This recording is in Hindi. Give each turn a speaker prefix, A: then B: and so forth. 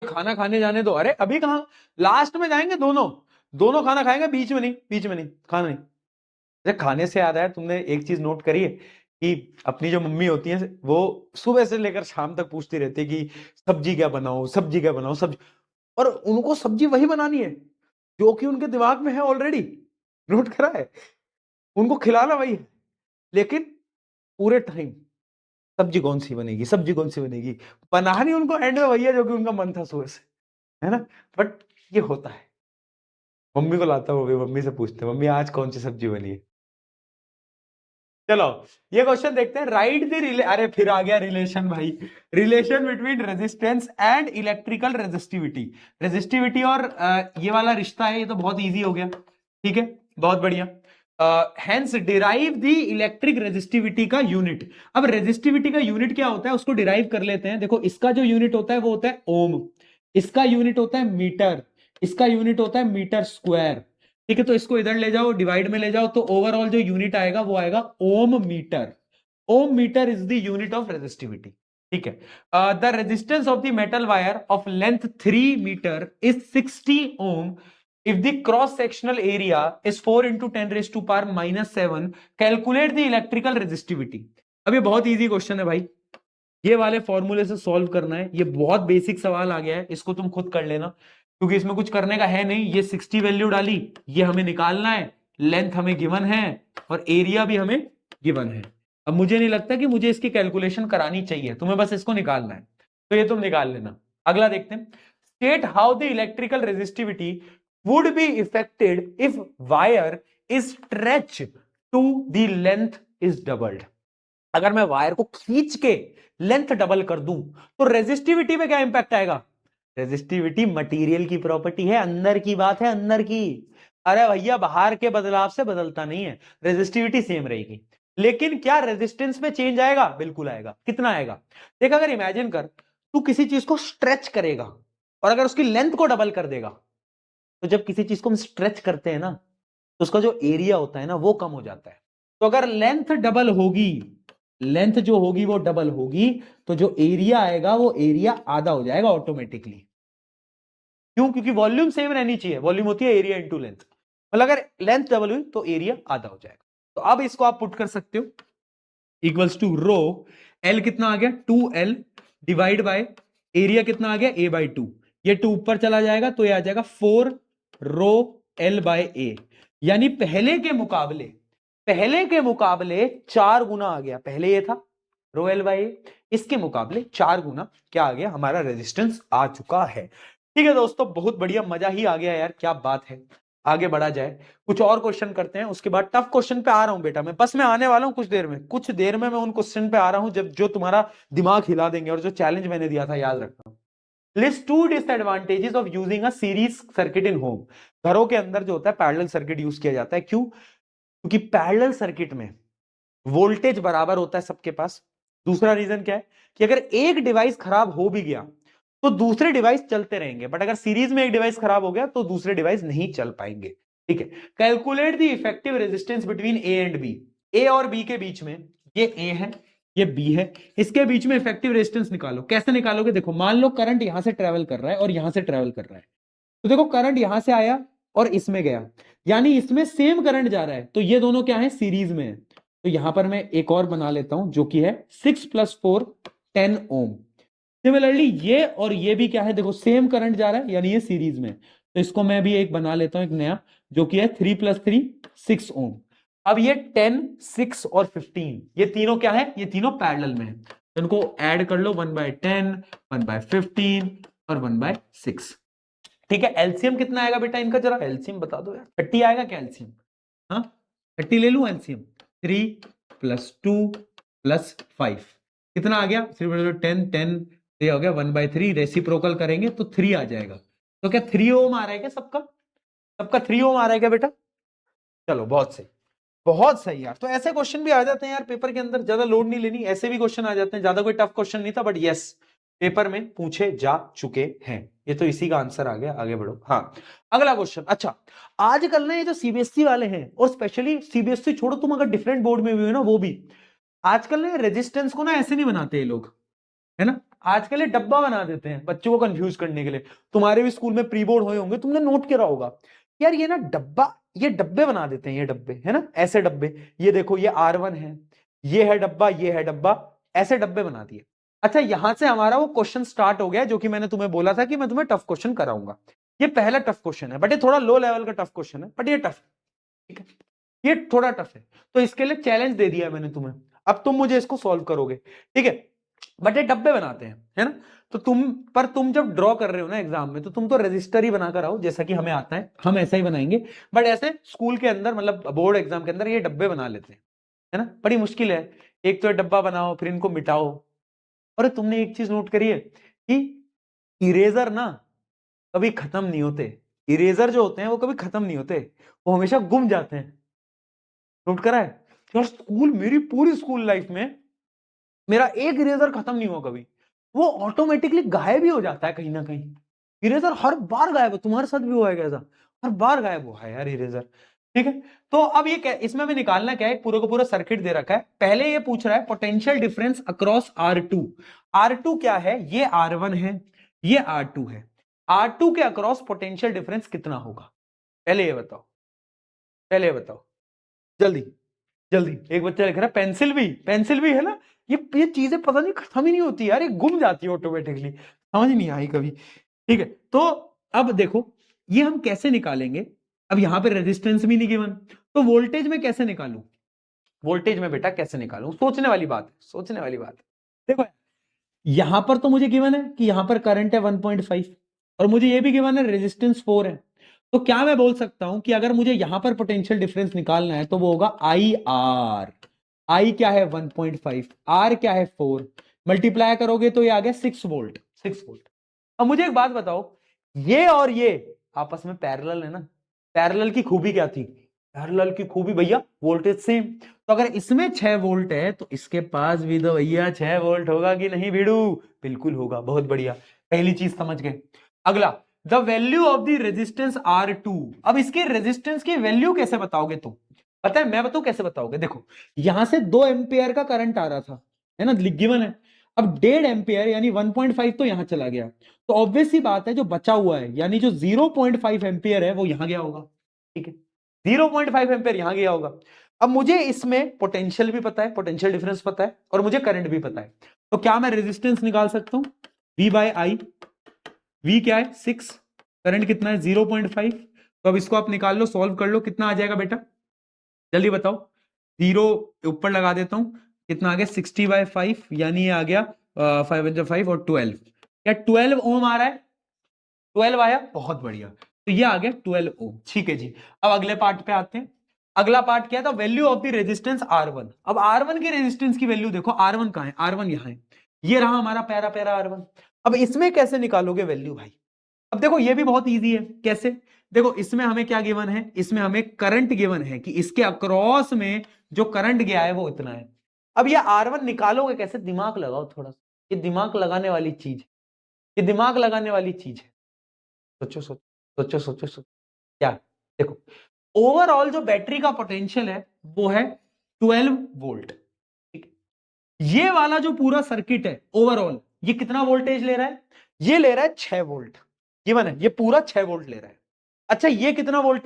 A: खाना खाने जाने दो। अरे अभी कहाँ, लास्ट में जाएंगे, दोनों दोनों खाना खाएंगे, बीच में नहीं, बीच में नहीं, खाना नहीं। अरे खाने से याद आया, तुमने एक चीज नोट करी है कि अपनी जो मम्मी होती है वो सुबह से लेकर शाम तक पूछती रहती है कि सब्जी क्या बनाओ, सब्जी क्या बनाओ, सब्जी। और उनको सब्जी वही बनानी है जो कि उनके दिमाग में है ऑलरेडी, नोट करा है, उनको खिलाना वही है। लेकिन पूरे टाइम सब्जी कौन सी बनेगी, सब्जी कौन सी बनेगी, बनानी उनको एंड में वही है जो कि उनका मन था सुबह से, है ना। बट ये होता है। मम्मी को लाता हूँ, मम्मी से पूछते हैं, मम्मी आज कौन सी सब्जी बनी है। चलो ये क्वेश्चन देखते हैं। राइट द अरे फिर आ गया रिलेशन भाई, relation between resistance and electrical resistivity. Resistivity और ये वाला रिश्ता है, ये तो बहुत इजी हो गया, ठीक है, बहुत बढ़िया। Hence derive the electric resistivity का यूनिट। अब रेजिस्टिविटी का यूनिट क्या होता है उसको डिराइव कर लेते हैं। देखो इसका जो यूनिट होता है वो होता है ओम, इसका यूनिट होता है मीटर, इसका यूनिट होता है मीटर स्क्वायर, ठीक है। तो इसको इधर ले जाओ, डिवाइड में ले जाओ, तो ओवरऑल जो यूनिट आएगा वो आएगा ohm metre. Ohm metre is the unit of resistivity, ठीक है। The resistance of the metal wire of length 3 metre is 60 ohm if the cross sectional area is 4 into 10 raised to power minus 7 calculate the electrical resistivity। अब ये बहुत इजी क्वेश्चन है भाई, ये वाले फॉर्मूले से सॉल्व करना है, ये बहुत बेसिक सवाल आ गया है, इसको तुम खुद कर लेना क्योंकि इसमें कुछ करने का है नहीं। ये 60 वैल्यू डाली, ये हमें निकालना है, लेंथ हमें गिवन है और एरिया भी हमें गिवन है। अब मुझे नहीं लगता कि मुझे इसकी कैलकुलेशन करानी चाहिए, तुम्हें बस इसको निकालना है, तो ये तुम निकाल लेना। अगला देखते हैं, state how the electrical resistivity would be affected if wire is stretch to the length is doubled. अगर मैं वायर को खींच के लेंथ डबल कर दूं तो रेजिस्टिविटी में क्या इंपैक्ट आएगा। रेजिस्टिविटी मटेरियल की प्रॉपर्टी है, अंदर की बात है, अंदर की। अरे भैया बाहर के बदलाव से बदलता नहीं है, रेजिस्टिविटी सेम रहेगी। लेकिन क्या रेजिस्टेंस में चेंज आएगा, बिल्कुल आएगा। कितना आएगा, देख अगर इमेजिन कर तू किसी चीज को स्ट्रेच करेगा और अगर उसकी लेंथ को डबल कर देगा, तो जब किसी चीज को हम स्ट्रेच करते हैं ना तो उसका जो एरिया होता है ना वो कम हो जाता है। तो अगर लेंथ डबल होगी, लेंथ जो होगी वो डबल होगी, तो जो एरिया आएगा वो एरिया आधा हो जाएगा ऑटोमेटिकली। क्यों, क्योंकि वॉल्यूम सेम रहनी चाहिए, वॉल्यूम होती है एरिया इंटू लेंथ, मतलब अगर लेंथ डबल हुई तो एरिया आधा हो जाएगा। तो अब इसको आप पुट कर सकते हो, इक्वल्स टू रो एल कितना आ गया 2L डिवाइड बाय एरिया कितना आ गया A बाई 2, ये 2 ऊपर चला जाएगा तो ये आ जाएगा 4 रो L बाय A, यानी पहले के मुकाबले 4 गुना आ गया। पहले ये था रो L बाय A, इसके मुकाबले 4 गुना क्या आ गया, हमारा रेजिस्टेंस आ चुका है। ठीक है दोस्तों, बहुत बढ़िया, मजा ही आ गया यार, क्या बात है। आगे बढ़ा जाए, कुछ और क्वेश्चन करते हैं, उसके बाद टफ क्वेश्चन पे आ रहा हूं बेटा मैं, बस मैं आने वाला हूं कुछ देर में मैं उन क्वेश्चन पे आ रहा हूं जब जो तुम्हारा दिमाग हिला देंगे, और जो चैलेंज मैंने दिया था याद रखना। List 2 disadvantages of using a series circuit in home. घरों के अंदर जो होता है पैरेलल सर्किट यूज किया जाता है, क्यों, क्योंकि पैरेलल सर्किट में वोल्टेज बराबर होता है सबके पास। दूसरा रीजन क्या है कि अगर एक डिवाइस खराब हो भी गया तो दूसरे डिवाइस चलते रहेंगे, बट अगर सीरीज में एक डिवाइस खराब हो गया तो दूसरे डिवाइस नहीं चल पाएंगे। ठीक है, calculate the effective resistance between A and B. A और बी के बीच में, ये ए है ये बी है, इसके बीच में इफेक्टिव रेजिस्टेंस निकालो। कैसे निकालोगे, देखो मान लो करंट यहां से ट्रेवल कर रहा है और यहां से ट्रेवल कर रहा है, तो देखो करंट यहां से आया और इसमें गया, यानी इसमें सेम करंट जा रहा है, तो ये दोनों क्या है, सीरीज में है। तो यहां पर मैं एक और बना लेता हूं जो कि है 6 + 4 10 ओम। सिमिलरली ये और ये भी क्या है, देखो सेम करंट जा रहा है यानी ये सीरीज में, तो इसको मैं भी एक बना लेता हूं, एक नया, जो कि है 3 + 3 6 ओम। अब ये 10 6 और 15 ये तीनों क्या है, ये तीनों पैरेलल में है, तो इनको ऐड कर लो, 1/10 1/15 और 1/6। ठीक है, एलसीएम कितना आएगा बेटा इनका, जरा एलसीएम बता दो यार, 30 आएगा क्या एलसीएम, हाँ 30 ले लूं एलसीएम, 3 + 2 + 5 कितना आ गया, 10 10 ये हो गया 1/3, रेसिप्रोकल करेंगे तो 3 आ जाएगा। तो क्या 3 ओम आ रहा है क्या सबका, सबका 3 ओम आ रहा है क्या बेटा, चलो बहुत सही, बहुत सही यार। तो ऐसे क्वेश्चन भी आ जाते हैं यार पेपर के अंदर, ज्यादा लोड नहीं लेनी, ऐसे भी क्वेश्चन आ जाते हैं, ज्यादा कोई टफ क्वेश्चन नहीं था, बट यस पेपर में पूछे जा चुके हैं। ये तो इसी का आंसर आ गया, आगे बढ़ो। हाँ अगला क्वेश्चन, अच्छा आजकल ना ये जो सीबीएसई वाले हैं, और स्पेशली सीबीएसई छोड़ो, तुम अगर डिफरेंट बोर्ड में भी हो ना वो भी, आजकल ना रेजिस्टेंस को ना ऐसे नहीं बनाते ये लोग, है ना, आजकल ये डब्बा बना देते हैं बच्चों को कंफ्यूज करने के लिए। तुम्हारे भी स्कूल में प्री बोर्ड हुए होंगे, तुमने नोट करा होगा यार, ये ना डब्बा, ये डब्बे बना देते हैं, ये डब्बे है ना, ऐसे डब्बे। ये देखो ये R1 है, ये है डब्बा, ये है डब्बा, ऐसे डब्बे बना दिए। अच्छा, यहां से हमारा वो क्वेश्चन स्टार्ट हो गया जो कि मैंने तुम्हें बोला था कि मैं तुम्हें टफ क्वेश्चन कराऊंगा। ये पहला टफ क्वेश्चन है, बट ये थोड़ा लो लेवल का टफ क्वेश्चन है, बट ये टफ, ठीक है, ये थोड़ा टफ है, तो इसके लिए चैलेंज दे दिया मैंने तुम्हें। अब तुम मुझे इसको सॉल्व करोगे, ठीक है। बट ये डब्बे बनाते हैं, है ना। तो तुम जब ड्रॉ कर रहे हो ना एग्जाम में, तो तुम तो रजिस्टर ही बनाकर आओ, जैसा कि हमें आता है, हम ऐसा ही बनाएंगे। बट ऐसे स्कूल के अंदर, मतलब बोर्ड एग्जाम के अंदर ये डब्बे बना लेते हैं, है ना। बड़ी मुश्किल है, एक तो ये डब्बा बनाओ, फिर इनको मिटाओ। और तुमने एक चीज नोट करी है कि इरेजर ना कभी खत्म नहीं होते। इरेजर जो होते हैं वो कभी खत्म नहीं होते, वो हमेशा गुम जाते हैं। नोट करा है यार, स्कूल, मेरी पूरी स्कूल लाइफ में मेरा एक इरेजर खत्म नहीं हुआ कभी, वो ऑटोमेटिकली गायब ही हो जाता है कहीं ना कहीं। इरेजर हर बार गायब है, तुम्हारे साथ भी हुआ है कैसा, हर बार गायब हुआ है यार इरेजर, ठीक है। तो अब ये इसमें भी निकालना क्या है, पूरा का पूरा सर्किट दे रखा है। पहले ये पूछ रहा है potential difference across R2। R2 क्या है, ये R1 है, ये R2 है। R2 के अक्रॉस पोटेंशियल डिफरेंस कितना होगा, पहले ये बताओ, पहले ये बताओ, जल्दी जल्दी। एक बच्चा लिख रहा है पेंसिल भी है ना। ये चीजें पता नहीं खत्म ही नहीं होती यार, ये गुम जाती है ऑटोमेटिकली, समझ नहीं आई कभी, ठीक है। तो अब देखो ये हम कैसे निकालेंगे। अब यहां पे रेजिस्टेंस भी नहीं गिवन, तो वोल्टेज में कैसे निकालूं, वोल्टेज में बेटा कैसे निकालूं, सोचने वाली बात है, सोचने वाली बात है। देखो यहां पर तो मुझे गिवन है कि यहां पर करंट है 1.5, और मुझे ये भी गिवन है रेजिस्टेंस 4 है। तो क्या मैं बोल सकता हूं कि अगर मुझे यहां पर पोटेंशियल डिफरेंस निकालना है तो वो होगा IR। आई क्या है 1.5, आर क्या है 4, मल्टीप्लाई करोगे तो ये आ गया 6 वोल्ट, 6 वोल्ट। अब मुझे एक बात बताओ, ये और ये आपस में पैरेलल है ना। पैरेलल की खूबी क्या थी, पैरेलल की खूबी भैया वोल्टेज सेम। तो अगर इसमें 6 वोल्ट है तो इसके पास भी तो भैया 6 वोल्ट होगा कि नहीं भिड़ू, बिल्कुल होगा, बहुत बढ़िया, पहली चीज समझ गए। अगला, the value of the resistance R2। अब इसके रेजिस्टेंस की वैल्यू कैसे बताओगे तुम, पता है मैं बताऊं कैसे बताओगे। देखो यहां से 2 एम्पियर का करंट आ रहा था, है ना, गिवन है। अब 1.5 एम्पियर यानी 1.5 तो यहां चला गया, तो ऑब्वियस सी बात है जो बचा हुआ है यानी जो 0.5 एम्पियर है वो यहां गया होगा, ठीक है, 0.5 एम्पियर यहां गया होगा। अब मुझे इसमें पोटेंशियल भी पता है, पोटेंशियल डिफरेंस पता है, और मुझे करंट भी पता है। तो क्या मैं रेजिस्टेंस निकाल सकता हूं, V/I। V क्या है 6, करंट कितना है 0.5। तो अब इसको आप निकाल लो, सॉल्व कर लो, कितना आ जाएगा बेटा, जल्दी बताओ। 0 ऊपर लगा देता हूं, कितना आ गया 60/5, यानी ये आ गया 5 और 12, क्या 12 ओम आ रहा है, 12 आया, बहुत बढ़िया। तो ये आ गया 12 ओम, ठीक है जी। अब अगले पार्ट पे आते हैं। अगला पार्ट क्या था, value of the resistance R1। अब R1 की रेजिस्टेंस की वैल्यू देखो, R1 कहां है, R1 यहां है, ये रहा हमारा पैरा पैरा R1। अब इसमें कैसे निकालोगे वैल्यू भाई, अब देखो ये भी बहुत इजी है, कैसे, देखो इसमें हमें क्या गिवन है, इसमें हमें करंट गिवन है कि इसके अक्रॉस में जो करंट गया है वो इतना है। अब ये R1 निकालोगे कैसे, दिमाग लगाओ थोड़ा सा, ये दिमाग लगाने वाली चीज है, ये दिमाग लगाने वाली चीज है। सोचो सोचो सोचो सोचो सोचो, क्या, देखो ओवरऑल जो बैटरी का पोटेंशियल है वो है 12 वोल्ट, ठीक है। ये वाला जो पूरा सर्किट है ओवरऑल, ये कितना वोल्टेज ले रहा है, ये ले रहा है 6 वोल्ट, ये पूरा 6 वोल्ट ले रहा है। अच्छा ये कितना वोल्ट